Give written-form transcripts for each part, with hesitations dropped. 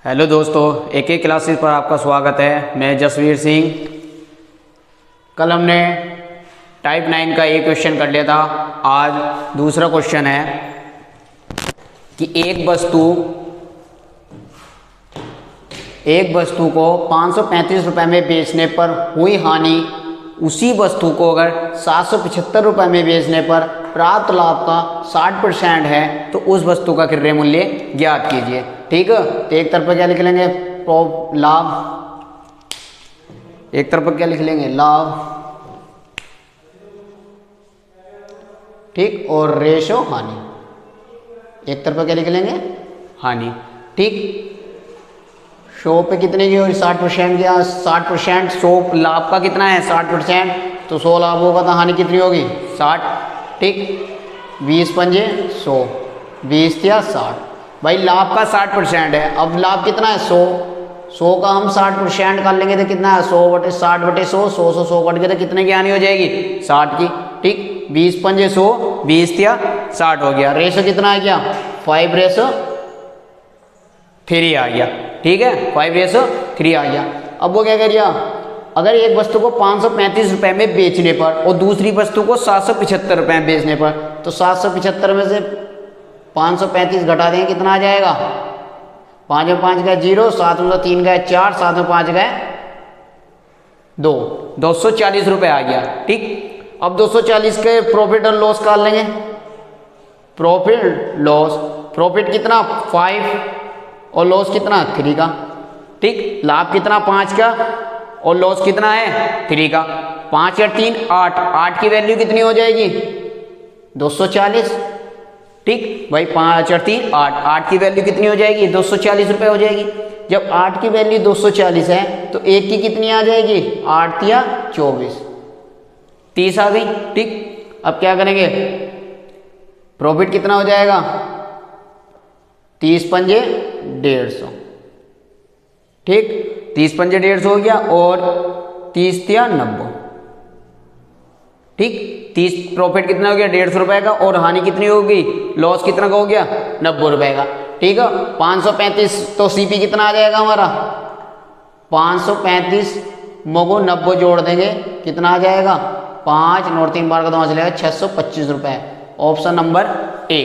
Hello दोस्तों, एक एक क्लासेस पर आपका स्वागत है। मैं जसवीर सिंह। कल हमने टाइप 9 का एक क्वेश्चन कर लिया था। आज दूसरा क्वेश्चन है कि एक वस्तु को 535 रुपये में बेचने पर हुई हानि, उसी वस्तु को अगर 775 रुपये में बेचने पर प्राप्त लाभ का 60% है तो उस वस्तु का क्रय मूल्य ज्ञात कीजिए। ठीक है, तो एक तरफ क्या लिख लेंगे लाभ, एक तरफ क्या लिख लेंगे लाभ, ठीक, और रेशो हानि, एक तरफ क्या लिख लेंगे हानि। ठीक, 100 पे कितने की और 60% की, 60%, 100 लाभ का कितना है 60%, तो 100 लाभ होगा तो हानि कितनी होगी 60। ठीक, 20 पंजे 100, 20 या 60। भाई लाभ का 60% है, अब लाभ कितना है 100 का हम 60% कर लेंगे तो कितना है 100 बटे 60 बटे 100, 100 कट के तो कितने की हानि हो जाएगी 60 की। ठीक, 20 पंजे 100, 20 या 60 हो गया। रेशो कितना आ गया 5:3 आ गया। ठीक है, 5:3 आ गया। अब वो क्या करिए, अगर एक वस्तु को 535 रुपये में बेचने पर और दूसरी वस्तु को 775 रुपये में बेचने पर, तो 775 में से 535 घटा देंगे कितना आ जाएगा, 5 में 5 गए 0, 7 में 3 गए 4, 7 में 5 गए 2, 240 रुपये आ गया। ठीक, अब 240 के प्रॉफिट और लॉस कर लेंगे। प्रॉफिट लॉस, प्रॉफिट कितना 5 और लॉस कितना 3 का। ठीक, लाभ कितना 5 का और लॉस कितना है 3 का। 5 और 3 8, 8 की वैल्यू कितनी हो जाएगी 240। ठीक भाई, 5 और 3 8, 8 की वैल्यू कितनी हो जाएगी 240 रुपये हो जाएगी। जब 8 की वैल्यू 240 है तो 1 की कितनी आ जाएगी 8 या 24, 30 आ गई। ठीक, अब क्या करेंगे, प्रॉफिट कितना हो जाएगा 30 पंजे 150। ठीक, 30 पंजे 150 हो गया और 30 या 90। ठीक, 30 प्रॉफिट कितना हो गया 150 रुपये का और हानि कितनी होगी, लॉस कितना का हो गया 90 रुपये का। ठीक है, 535 तो सीपी कितना आ जाएगा हमारा 535 मगो 90 जोड़ देंगे कितना आ जाएगा 5 नोट 3 बार का 2 चलेगा 625 रुपये। Option number A.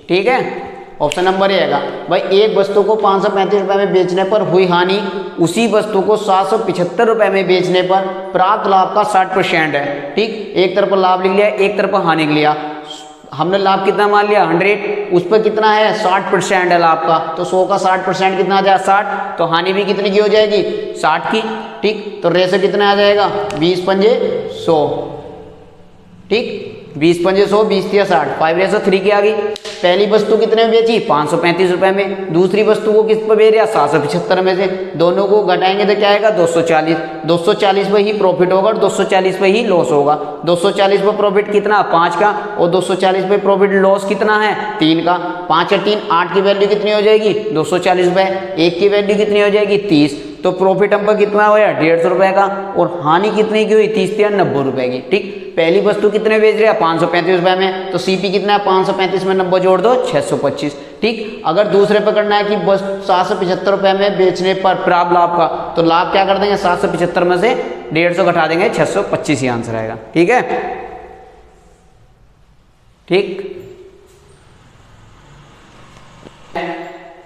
ठीक है, ऑप्शन नंबर ए आएगा। भाई एक वस्तु को 535 रुपये में बेचने पर हुई हानि, उसी वस्तु को 775 रुपये में बेचने पर प्राप्त लाभ का 60% है। ठीक, एक तरफ लाभ लिख लिया, एक तरफ हानि लिख लिया। हमने लाभ कितना मान लिया 100, उस पर कितना है 60% है लाभ का, तो 100 का 60% कितना आ जाएगा 60, तो हानि भी कितनी की हो जाएगी 60 की। ठीक, तो रेशो कितना आ जाएगा 20 पंजे 100। ठीक, 20 पंजे 100, 20 या 60, 5:3 की आ गई। पहली वस्तु कितने में बेची 535 रुपये में, दूसरी वस्तु को किस पर बेच रहा 775 में से, दोनों को घटाएंगे तो क्या आएगा 240। 240 पे ही प्रॉफिट होगा और 240 पे ही लॉस होगा। 240 पे प्रॉफिट कितना 5 का और 240 पे प्रॉफिट लॉस कितना है 3 का। 5 और 3 8 की वैल्यू कितनी हो जाएगी 240 रुपये, 1 की वैल्यू कितनी हो जाएगी 30, तो प्रॉफिट हम पर कितना हुआ 150 रुपये का और हानि कितनी की हुई 30 या 90 रुपये की। ठीक, पहली वस्तु कितने बेच रहे हैं 535 रुपये में, तो सीपी कितना है 535 में 90 जोड़ दो 625। ठीक, अगर दूसरे पे करना है कि बस 775 रुपये में बेचने पर प्राप्त लाभ का, तो लाभ क्या कर देंगे 775 में से 150 घटा देंगे 625 ही आंसर आएगा। ठीक है, ठीक,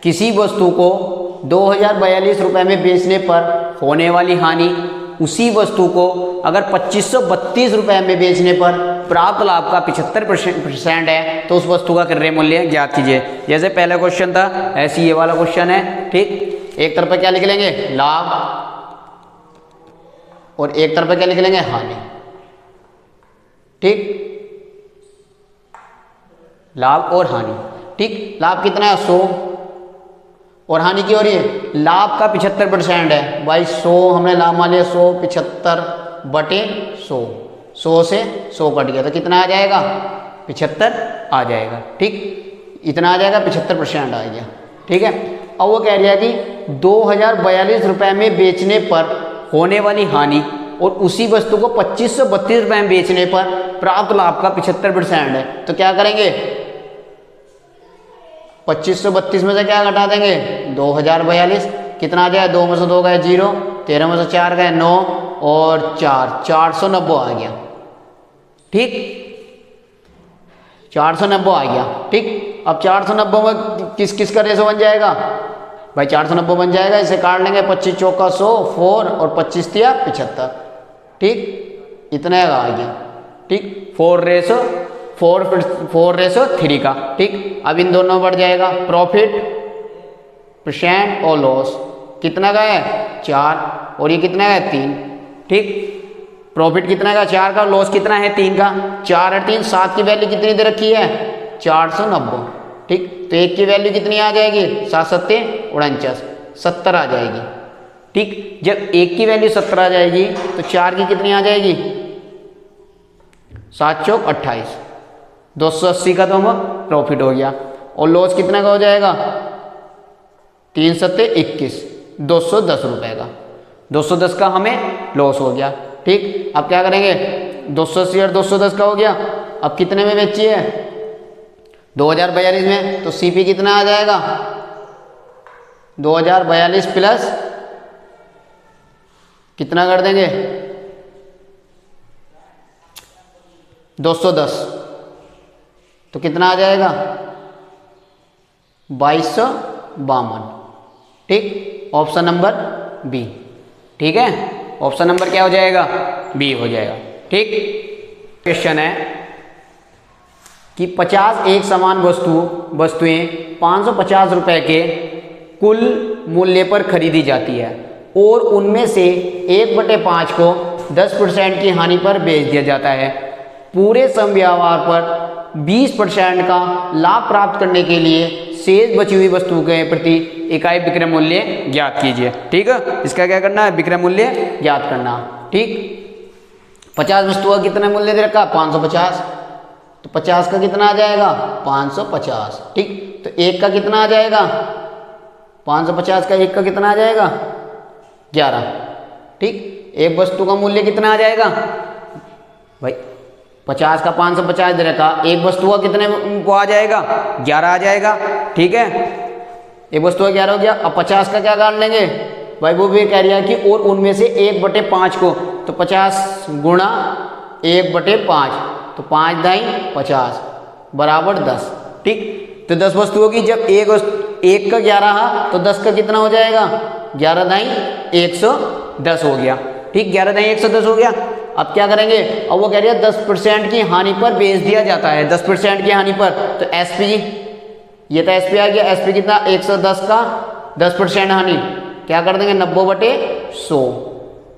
किसी वस्तु को 2042 रुपये में बेचने पर होने वाली हानि, उसी वस्तु को अगर 2532 रुपये में बेचने पर प्राप्त लाभ का 75% है तो उस वस्तु का क्रय मूल्य ज्ञात कीजिए। जैसे पहला क्वेश्चन था ऐसे ये वाला क्वेश्चन है। ठीक, एक तरफ पे क्या लिख लेंगे लाभ और एक तरफ पे क्या लिख लेंगे हानि। ठीक, लाभ और हानि। ठीक, लाभ कितना है 100 और हानि की हो रही है, लाभ का 75% है। भाई 100 हमने लाभ मान लिया 100, 75 बटे 100, 100 से 100 कट गया तो कितना आ जाएगा 75 आ जाएगा। ठीक, इतना आ जाएगा 75% आ गया। ठीक है, अब वो कह रही है कि 2042 रुपये में बेचने पर होने वाली हानि और उसी वस्तु को 2532 रुपये में बेचने पर प्राप्त लाभ का 75% है, तो क्या करेंगे 2532 में से क्या घटा देंगे 2042, कितना आ जाए 2 में से 2 गए 0, 13 में से 4 गए 9 और 490 आ गया। ठीक, 490 आ गया। ठीक, अब 490 में किस किस का रेशो बन जाएगा भाई, 490 बन जाएगा, इसे काट लेंगे 25 चौका 100 4 और 25 तिया 75। ठीक, इतना आ गया। ठीक, 4:3 का। ठीक, अब इन दोनों में बढ़ जाएगा प्रॉफिट परसेंट और लॉस, कितना का है 4 और ये कितना है 3। ठीक, प्रॉफिट कितना का 4 का, लॉस कितना है 3 का, 4 और 3 7 की वैल्यू कितनी दे रखी है 490। ठीक, तो 1 की वैल्यू कितनी आ जाएगी 7 7 49 70 आ जाएगी। ठीक, जब 1 की वैल्यू 70 आ जाएगी तो 4 की कितनी आ जाएगी 7 चौक 28, 280 का तो प्रॉफिट हो गया। और लॉस कितना का हो जाएगा 3 7 21, 210 रुपए का, 210 का हमें लॉस हो गया। ठीक, अब क्या करेंगे 280 और 210 का हो गया, अब कितने में बेची है 2042 में, तो सीपी कितना आ जाएगा 2042 प्लस कितना कर देंगे 210, तो कितना आ जाएगा 2252। ठीक, ऑप्शन नंबर बी। ठीक है, ऑप्शन नंबर क्या हो जाएगा बी हो जाएगा। ठीक, क्वेश्चन है कि 50 एक समान वस्तुएं 550 रुपए के कुल मूल्य पर खरीदी जाती है और उनमें से 1/5 को 10% की हानि पर बेच दिया जाता है। पूरे सम व्यवहार पर 20% का लाभ प्राप्त करने के लिए शेष बची हुई वस्तु के प्रति इकाई विक्रय मूल्य ज्ञात कीजिए। ठीक है, इसका क्या करना है विक्रय मूल्य ज्ञात करना। ठीक, 50 वस्तुओं का कितना मूल्य दे रखा 550, तो 50 का कितना आ जाएगा 550। ठीक, तो 1 का कितना आ जाएगा 550 का 1 का कितना आ जाएगा 11। ठीक, एक वस्तु का मूल्य कितना आ जाएगा भाई 50 का 550 दे रखा, एक वस्तु का कितने को आ जाएगा 11 आ जाएगा। ठीक है, एक वस्तु का 11 हो गया। अब 50 का क्या काट लेंगे भाई, वो भी कह रहा है कि और उनमें से 1/5 को, तो 50 गुणा 1/5, तो 5 दाई 50 बराबर 10। ठीक, तो 10 वस्तुओं की जब एक का 11 है तो 10 का कितना हो जाएगा 11 दाई 110 हो गया। ठीक, 11 दाई 110 हो गया। अब क्या करेंगे, अब वो कह रही है 10% की हानि पर बेच दिया जाता है, 10% की हानि पर, तो एसपी, ये तो एसपी आ गया, एसपी कितना 110 का 10% हानि, क्या कर देंगे 90/100।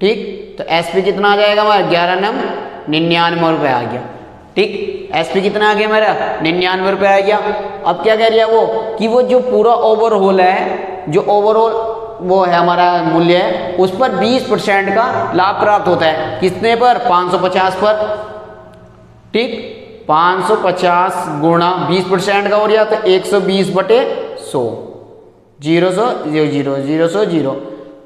ठीक, तो एसपी कितना आ जाएगा हमारा 11 नम 99 रुपये आ गया। ठीक, एसपी कितना आ गया हमारा 99 रुपये आ गया। अब क्या कह रही है वो कि वो जो पूरा ओवरऑल है, जो ओवरऑल वो है हमारा मूल्य है, उस पर 20% का लाभ प्राप्त होता है, कितने पर 550 पर। ठीक, 550 गुणा 20% का हो गया तो 120/100, 0 0 0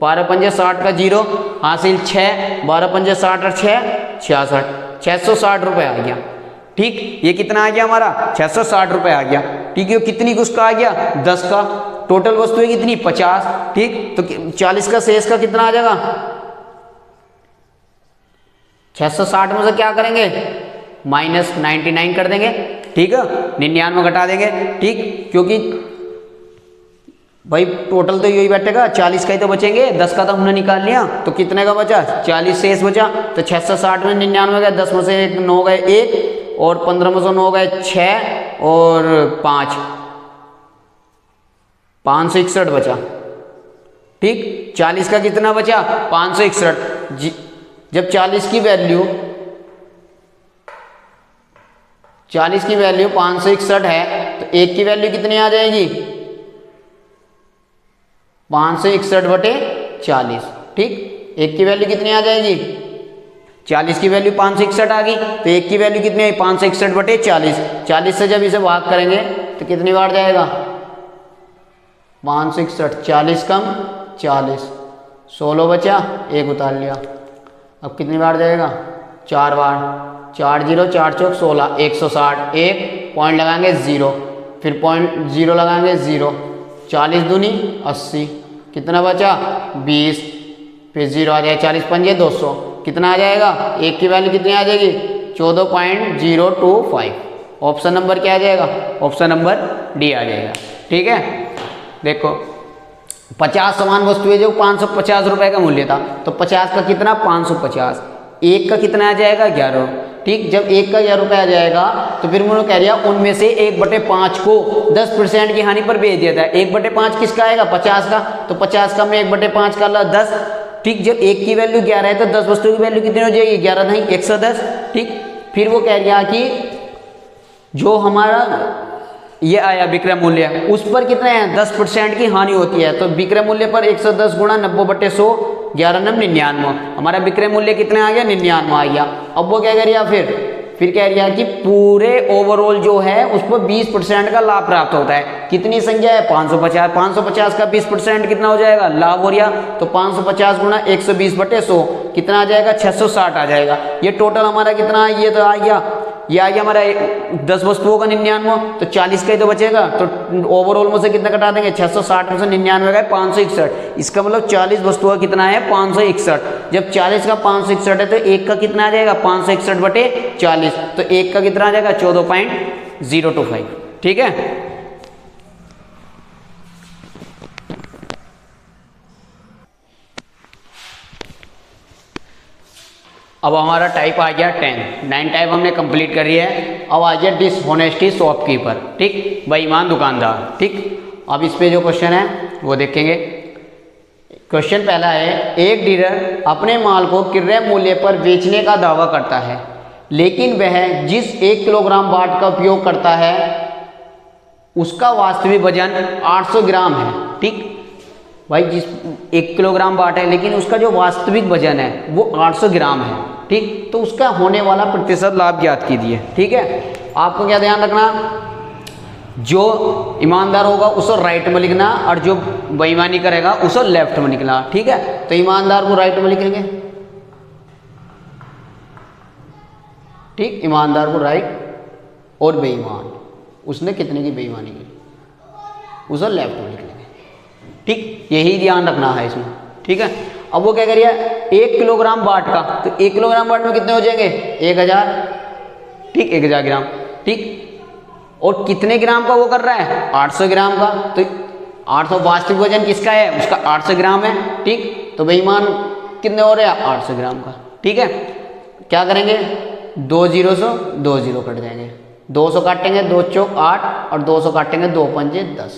12 पंजे 60 का 0 हासिल 6, 12 पंजे 60 और 6 66, 660 रुपये आ गया। ठीक, ये कितना आ गया हमारा 660 रुपये आ गया। ठीक है, कितनी उसका आ गया 10 का, टोटल वस्तुएं कितनी 50। ठीक, तो 40 का शेष का कितना आ जाएगा 660 में से क्या करेंगे -99 कर देंगे। ठीक है, 99 घटा देंगे। ठीक, क्योंकि भाई टोटल तो यही बैठेगा, 40 का ही तो बचेंगे, 10 का तो हमने निकाल लिया, तो कितने का बचा 40 शेष बचा, तो 660 में 99 गए, 10 में से 9 गए 1 और 15 में से 9 गए 6 और 5, 561 बचा। ठीक, 40 का कितना बचा 561। जब 40 की वैल्यू 561 है तो 1 की वैल्यू कितनी आ जाएगी 561/40। ठीक, 1 की वैल्यू कितनी आ जाएगी 40 की वैल्यू 561 आ गई, तो 1 की वैल्यू कितनी आई 561/40। 40 से जब इसे भाग करेंगे तो कितनी बार जाएगा 561, 40 कम 40, 16 बचा, 1 उतार लिया। अब कितनी बार जाएगा 4 बार, 4 0 4 चौक 16, 160, 1 पॉइंट लगाएंगे 0, फिर 0.0 लगाएंगे 0, 40 दूनी 80, कितना बचा 20, फिर 0 आ जाएगा, 40 पंजे 200, कितना आ जाएगा, एक की वैल्यू कितनी आ जाएगी 14.025। ऑप्शन नंबर क्या आ जाएगा, ऑप्शन नंबर डी आ जाएगा। ठीक है, देखो 50 समान वस्तुएं जो 550 रुपए का मूल्य था, तो 50 का कितना 550, एक का कितना आ जाएगा 11। ठीक, जब एक का 11 आ जाएगा तो फिर मैंने कह दिया उनमें से 1/5 को 10% की हानि पर बेच दिया था। 1/5 किसका आएगा 50 का, तो 50 का में 1/5 का 10। ठीक, जब एक की वैल्यू 11 है तो 10 वस्तुओं की वैल्यू कितनी हो जाएगी 11 नहीं 110। ठीक, फिर वो कह दिया कि जो हमारा ये आया विक्रय मूल्य उस पर कितना है 10% की हानि होती है, तो विक्रय मूल्य पर 110 गुणा 90/100, 11 नम 99, हमारा विक्रय मूल्य कितना आ गया 99 आ गया। अब वो क्या करिए फिर कह रहा है कि पूरे ओवरऑल जो है उस पर 20% का लाभ प्राप्त होता है। कितनी संख्या है 550, 550 का 20% कितना हो जाएगा लाभ हो रहा, तो 550 गुणा 120/100 कितना आ जाएगा 660 आ जाएगा। ये टोटल हमारा कितना ये तो आ गया, ये आ गया हमारा 10 वस्तुओं का 99, तो 40 का ही तो बचेगा, तो ओवरऑल में से कितना कटा देंगे 660 में से 99 का 561, इसका मतलब 40 वस्तुओं का कितना है 561। जब 40 का 561 है तो एक का कितना आ जाएगा 561/40, तो एक का कितना आ जाएगा 14.025। ठीक है, अब हमारा टाइप आ गया 9 टाइप हमने कंप्लीट करी है। अब आ गया डिसहोनेस्टी शॉपकीपर। ठीक, बेईमान दुकानदार। ठीक, अब इस पे जो क्वेश्चन है वो देखेंगे। क्वेश्चन पहला है, एक डीलर अपने माल को क्रय मूल्य पर बेचने का दावा करता है, लेकिन वह जिस 1 किलोग्राम बाट का उपयोग करता है उसका वास्तविक वजन 800 ग्राम है। ठीक भाई, जिस 1 किलोग्राम बाट है लेकिन उसका जो वास्तविक वजन है वो 800 ग्राम है। ठीक, तो उसका होने वाला प्रतिशत लाभ ज्ञात कीजिए। ठीक है, आपको क्या ध्यान रखना, जो ईमानदार होगा उसे राइट में लिखना और जो बेईमानी करेगा उसे लेफ्ट में लिखना। ठीक है, तो ईमानदार को राइट में लिखेंगे। ठीक, ईमानदार को राइट, और बेईमान उसने कितने की बेईमानी की उसे लेफ्ट में लिख लेंगे। ठीक, यही ध्यान रखना है इसमें। ठीक है, अब वो क्या करिए 1 किलोग्राम बाट का, तो 1 किलोग्राम बाट में कितने हो जाएंगे 1000। ठीक, 1000 ग्राम। ठीक, और कितने ग्राम का वो कर रहा है 800 ग्राम का, तो 800 वास्तविक वजन किसका है उसका 800 ग्राम है। ठीक, तो बेईमान कितने हो रहे हैं 800 ग्राम का। ठीक है, क्या करेंगे 2 0 से 2 0 कट जाएंगे, 200 काटेंगे 2 चौक 8 और 200 काटेंगे 2 पंजे 10,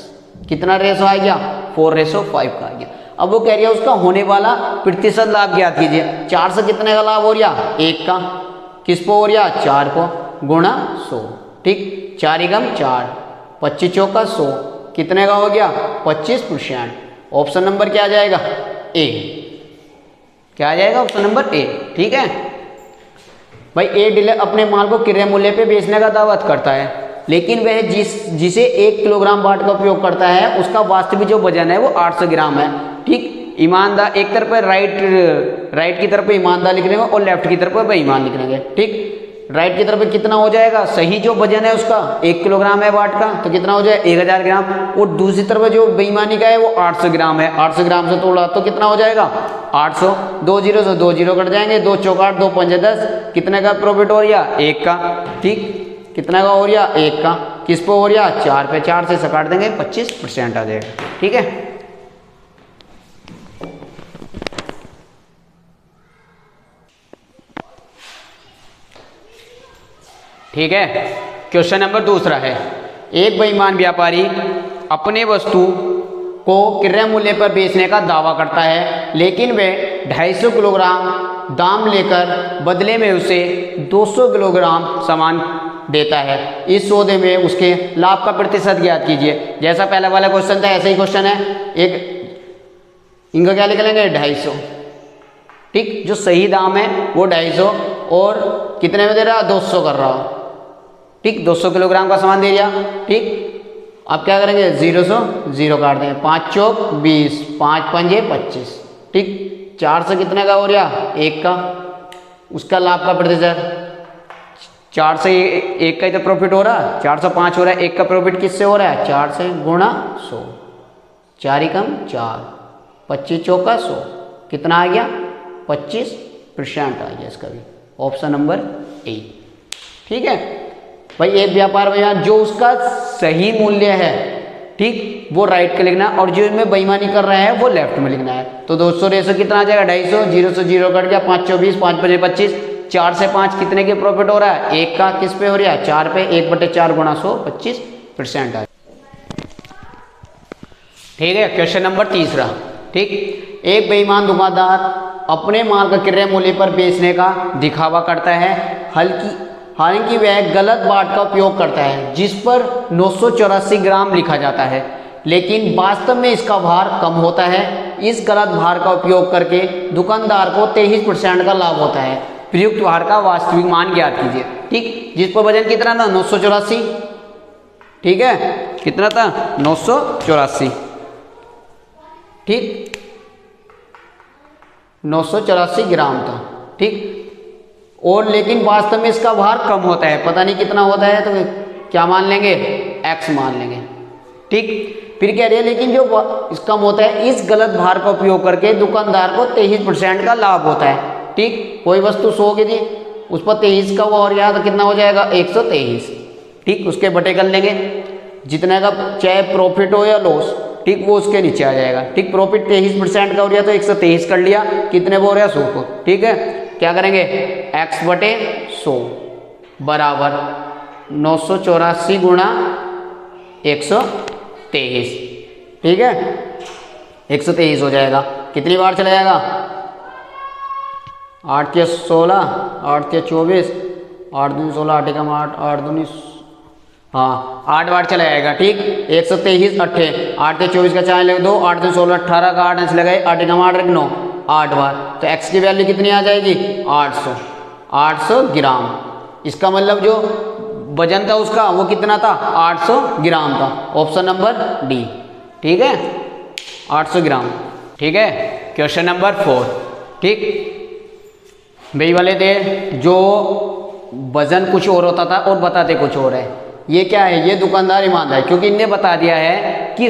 कितना रेशो आ गया 4:5 का आ गया। अब वो कह रही है उसका होने वाला प्रतिशत लाभ ज्ञात कीजिए। 4 से कितने का लाभ हो रहा 1 का, किस पे हो रहा 4 को, गुणा 100। ठीक, 4 एकम 4, 25 चौका 100, कितने का हो गया 25%। ऑप्शन नंबर क्या आ जाएगा ए, क्या आ जाएगा ऑप्शन नंबर ए। ठीक है भाई, ए डीलर अपने माल को क्रय मूल्य पे बेचने का दावा करता है, लेकिन वह जिसे 1 किलोग्राम बाट का उपयोग करता है उसका वास्तविक जो वजन है वो 800 ग्राम है। ठीक, ईमानदार एक तरफ राइट की तरफ ईमानदार लिख लेंगे और लेफ्ट की तरफ बेईमान लिख लेंगे। ठीक, राइट की तरफ कितना हो जाएगा सही जो वजन है उसका 1 किलोग्राम है बाट का, तो कितना हो जाएगा 1000 ग्राम, और दूसरी तरफ जो बेईमानी का है वो 800 ग्राम है। 800 ग्राम से तोड़ा तो कितना हो जाएगा 800, 2 0 से 2 0 कट जाएंगे, 2 चौक 8, 2 पंजे 10, कितने का प्रॉफिट हो रहा 1 का। ठीक, कितना का हो रहा 1 का, किस पे हो रहा 4 पे, 4 से काट देंगे 25% आ जाएगा। ठीक है, ठीक है, क्वेश्चन नंबर दूसरा है, एक बेईमान व्यापारी अपने वस्तु को क्रय मूल्य पर बेचने का दावा करता है, लेकिन वह 250 किलोग्राम दाम लेकर बदले में उसे 200 किलोग्राम सामान देता है। इस सौदे में उसके लाभ का प्रतिशत ज्ञात कीजिए। जैसा पहला वाला क्वेश्चन था ऐसा ही क्वेश्चन है, एक इनका क्या लिख लेंगे 250। ठीक, जो सही दाम है वो 250 और कितने में दे रहा 200 कर रहा हो। ठीक, 200 किलोग्राम का सामान दे दिया। ठीक, अब क्या करेंगे 0 से 0 काट देंगे, 5 चौक 20, 5 पंजे 25। ठीक, 4 से कितने का हो रहा 1 का, उसका लाभ का प्रतिशत 4 से एक का ही तो प्रॉफिट हो रहा है, 405 हो रहा है, एक का प्रॉफिट किससे हो रहा है, 4 से गुणा 100, 4 एकम 4, 25 चौका 100, कितना आ गया 25% आ गया इसका भी, ऑप्शन नंबर ए। ठीक है भाई, एक व्यापार बयान जो उसका सही मूल्य है, ठीक, वो राइट का लिखना है, और जो इनमें बेईमानी कर रहा है वो लेफ्ट में लिखना है। तो 200 रेशो कितना आ जाएगा 250, 0 से 0 कट गया, 5 24, 5 5 25, 4 से 5 कितने के प्रॉफिट हो रहा है, एक का किस पे हो रहा है 4 पे, 1/4 गुणा 100, 25% है। ठीक है, क्वेश्चन नंबर तीसरा। ठीक, एक बेईमान दुकानदार अपने माल का क्रय मूल्य पर बेचने का दिखावा करता है, हालांकि वह गलत बाट का उपयोग करता है जिस पर 984 ग्राम लिखा जाता है, लेकिन वास्तव में इसका भार कम होता है। इस गलत भार का उपयोग करके दुकानदार को 23% का लाभ होता है। प्रयुक्त भार का वास्तविक मान ज्ञात कीजिए। ठीक, जिस पर वजन कितना था 984, ठीक है, कितना था 984, ठीक, 984 ग्राम था। ठीक, और लेकिन वास्तव में इसका भार कम होता है, पता नहीं कितना होता है, तो क्या मान लेंगे, x मान लेंगे। ठीक, फिर कह रहे हैं लेकिन जो कम होता है इस गलत भार का उपयोग करके दुकानदार को 23% का लाभ होता है। ठीक, कोई वस्तु 100 की थी, उस पर 23 का वो और यहाँ तो कितना हो जाएगा 123। ठीक, उसके बटे कर लेंगे, जितने का चाहे प्रॉफिट हो या लॉस, ठीक, वो उसके नीचे आ जाएगा। ठीक, प्रॉफिट 23% का हो गया तो 123 कर लिया, कितने वो हो रहा 100 को। ठीक है, क्या करेंगे x बटे 100 बराबर 984 गुणा 123। ठीक है, 123 हो जाएगा, कितनी बार चला जाएगा 8 या 16, 8 या 24, 8 दूनी 16, 8 एकम 8, 8 दूनी, हाँ 8 बार चला जाएगा। ठीक, 123 अट्ठे, 8 से 24 का 4 लगे 2, 8 से 16 18 का 8 ऐसे लगाए, 8 एकम 8 9, 8 बार, तो x की वैल्यू कितनी आ जाएगी 800 ग्राम। इसका मतलब जो वजन था उसका वो कितना था 800 ग्राम था, ऑप्शन नंबर डी। ठीक है, 800 ग्राम। ठीक है, क्वेश्चन नंबर 4। ठीक, वही वाले थे जो वजन कुछ और होता था और बताते कुछ और है। ये क्या है, ये दुकानदार ईमानदार है, क्योंकि इनने बता दिया है कि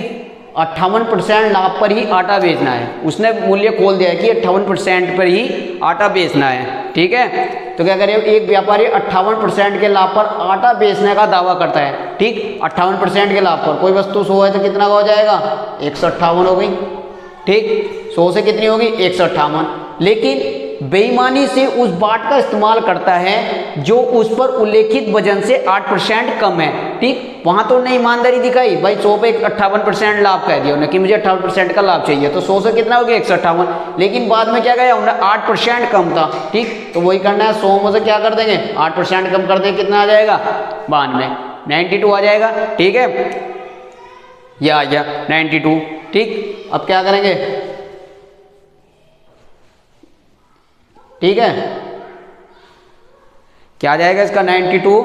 58% लाभ पर ही आटा बेचना है। उसने मूल्य खोल दिया है कि 58% पर ही आटा बेचना है। ठीक है, तो क्या करें, एक व्यापारी 58% के लाभ पर आटा बेचने का दावा करता है। ठीक, 58% के लाभ पर कोई वस्तु 100 है तो कितना का हो जाएगा 158 हो गई। ठीक, 100 से कितनी होगी 158, लेकिन बेईमानी से उस बाट का इस्तेमाल करता है जो उस पर उल्लेखित वजन से 8% कम है। ठीक, वहां तो नहीं ईमानदारी दिखाई भाई, 100 पे 58% लाभ कह दिया उन्हें कि मुझे 58% का लाभ चाहिए, तो 100 से कितना हो गया 158, लेकिन बाद में क्या गया उन्हें 8% कम था। ठीक, तो वही करना है, 100 में से क्या कर देंगे 8% कम कर देंगे, कितना आ जाएगा 92 आ जाएगा। ठीक है, यह आ गया 92। ठीक, अब क्या करेंगे, ठीक है, क्या आ जाएगा इसका 92।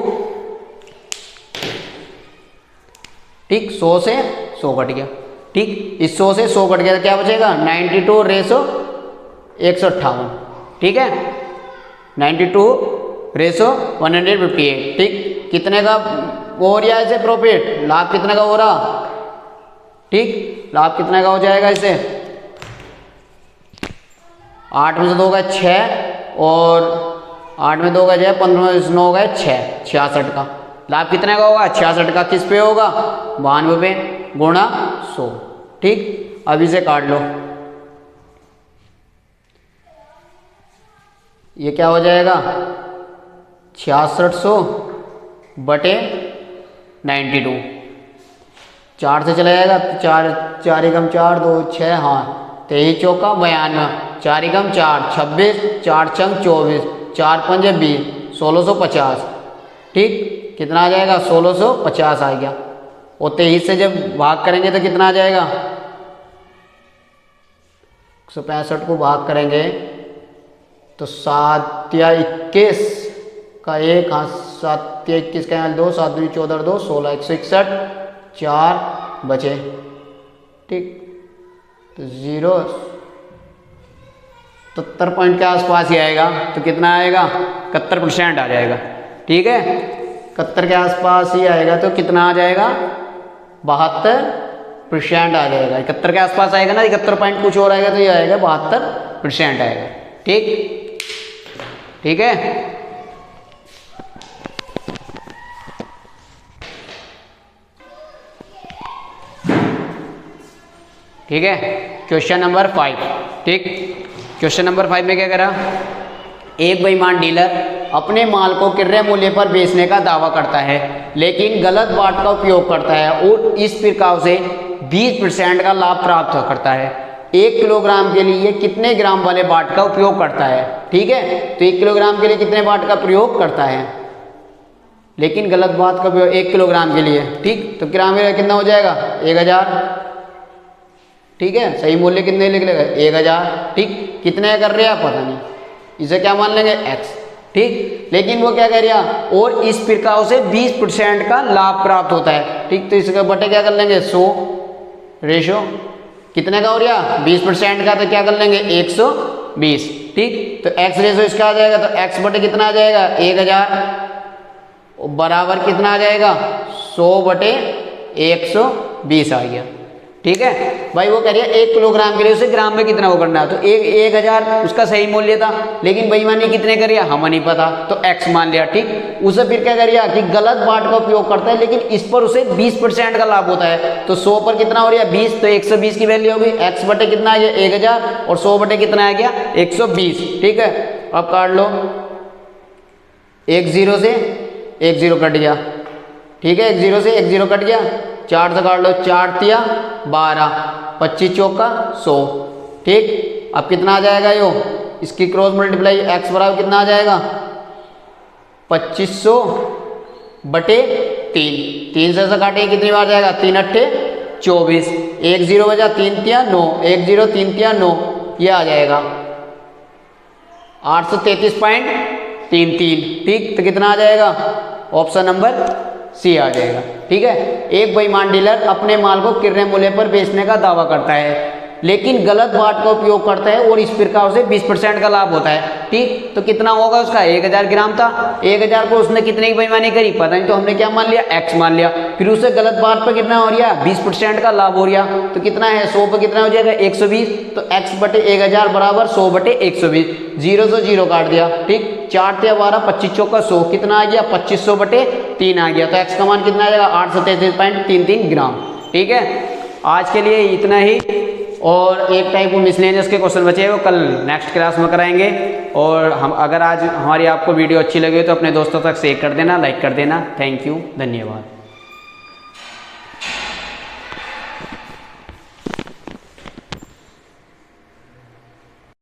ठीक, 100 से 100 कट गया। ठीक, इस 100 से 100 कट गया तो क्या बचेगा 92 रेशो 158। ठीक है, 92 रेशो 158। ठीक, कितने का हो रहा है इसे प्रॉफिट, लाभ कितने का हो रहा। ठीक, लाभ कितने का हो जाएगा इसे, 8 में से 2 गए 6, और 8 में 2 गए 15 में 9 गए 6, 66 का लाभ कितने का होगा 66 का, किस पे होगा 92 पे गुणा 100। ठीक, अब इसे काट लो, ये क्या हो जाएगा 6600 बटे 92, 4 से चला जाएगा, 4 एकम 4 2 6, हाँ 23 चौका 92, 4 एकम 4 26, 4 छंग 24, 4 पंजे 20, 1650। ठीक, कितना आ जाएगा 1650 आ गया, और 23 से जब भाग करेंगे तो कितना आ जाएगा 165 को भाग करेंगे तो 7 या 21 का 1, हाँ 7 या 21 का 2, 7 दूनी 14 2 16, 161, 4 बचे। ठीक, तो 70 पॉइंट के आसपास ही आएगा, तो कितना आएगा 71% आ जाएगा। ठीक है, 71 के आसपास ही आएगा तो कितना आ जाएगा, 72% आ जाएगा। 71 के आसपास आएगा ना, 71 पॉइंट कुछ और आएगा तो ये आएगा 72% आएगा। ठीक, ठीक है। ठीक है, क्वेश्चन नंबर 5। ठीक, क्वेश्चन नंबर 5 में क्या करा, एक बेईमान डीलर अपने माल को क्रय मूल्य पर बेचने का दावा करता है लेकिन गलत बाट का उपयोग करता है और इस प्रकार से 20% का लाभ प्राप्त करता है। 1 किलोग्राम के लिए कितने ग्राम वाले बाट का उपयोग करता है। ठीक है, तो 1 किलोग्राम के लिए कितने बाट का प्रयोग करता है, लेकिन गलत बाट का उपयोग 1 किलोग्राम के लिए। ठीक, तो ग्राम में कितना हो जाएगा, 1000। ठीक है, सही मूल्य कितने लिख लेगा, 1000। ठीक, कितने कर रहे हैं आप पता नहीं, इसे क्या मान लेंगे, x। ठीक, लेकिन वो क्या कह रहा, और इस प्रकार से 20% का लाभ प्राप्त होता है। ठीक, तो इसके बटे क्या कर लेंगे, 100 रेशो कितने का हो रहा, 20% का, तो क्या कर लेंगे 120। ठीक, तो x रेशो इसका आ जाएगा, तो x बटे कितना आ जाएगा, 1000 बराबर कितना आ जाएगा, 100 बटे 120 आ गया। ठीक है भाई, वो कह रही है 1 किलोग्राम के लिए उसे ग्राम में कितना वो करना है, तो 1000 उसका सही मूल्य था, लेकिन बेईमानी कितने करिए हमें नहीं पता, तो x मान लिया। ठीक, उसे फिर क्या करिए कि गलत बाट का उपयोग करता है लेकिन इस पर उसे 20% का लाभ होता है, तो 100 पर कितना हो रहा है, 20, तो 120 की वैल्यू होगी, x बटे कितना आ गया 1000 और 100 बटे कितना आ गया 120। ठीक है, अब काट लो, 1 0 से 1 0 कट गया। ठीक है, 1 0 से 1 0 कट गया, 4 से काट लो, 4 तिया 12, 25 चौका 100। ठीक, अब कितना आ जाएगा यो, इसकी क्रॉस मल्टीप्लाई x बराबर कितना आ जाएगा, 2500 बटे 3। 3 से काटे कितनी बार जाएगा, 3 अट्ठे 24, 1 0 बजा, 3 तिया 9, 1 0 3 तिया 9, ये आ जाएगा 833.33। ठीक, तो कितना आ जाएगा, ऑप्शन नंबर सी आ जाएगा। ठीक है, एक बेईमान डीलर अपने माल को क्रय मूल्य पर बेचने का दावा करता है लेकिन गलत बाट का उपयोग करता है और इस प्रकार से 20% का लाभ होता है। ठीक, तो कितना होगा उसका, 1000 ग्राम था, 1000 को उसने कितने की बेईमानी करी पता नहीं, तो हमने क्या मान लिया, x मान लिया, फिर उसे गलत बाट पर कितना हो रहा, 20% का लाभ हो रहा, तो कितना है, 100 पर कितना हो जाएगा 120, तो x बटे 1000 बराबर 100 बटे 120, 0 से 0 काट दिया। ठीक, 4 तिया 12, 25 चौका 100, कितना आ गया 2500 बटे 3 आ गया, तो x का मान कितना आ जाएगा 833.33 ग्राम। ठीक है, आज के लिए इतना ही, और एक टाइप को मिसलेनियस के क्वेश्चन बचे हैं वो कल नेक्स्ट क्लास में कराएंगे। और हम अगर आज हमारी आपको वीडियो अच्छी लगी तो अपने दोस्तों तक शेयर कर देना, लाइक कर देना। थैंक यू, धन्यवाद।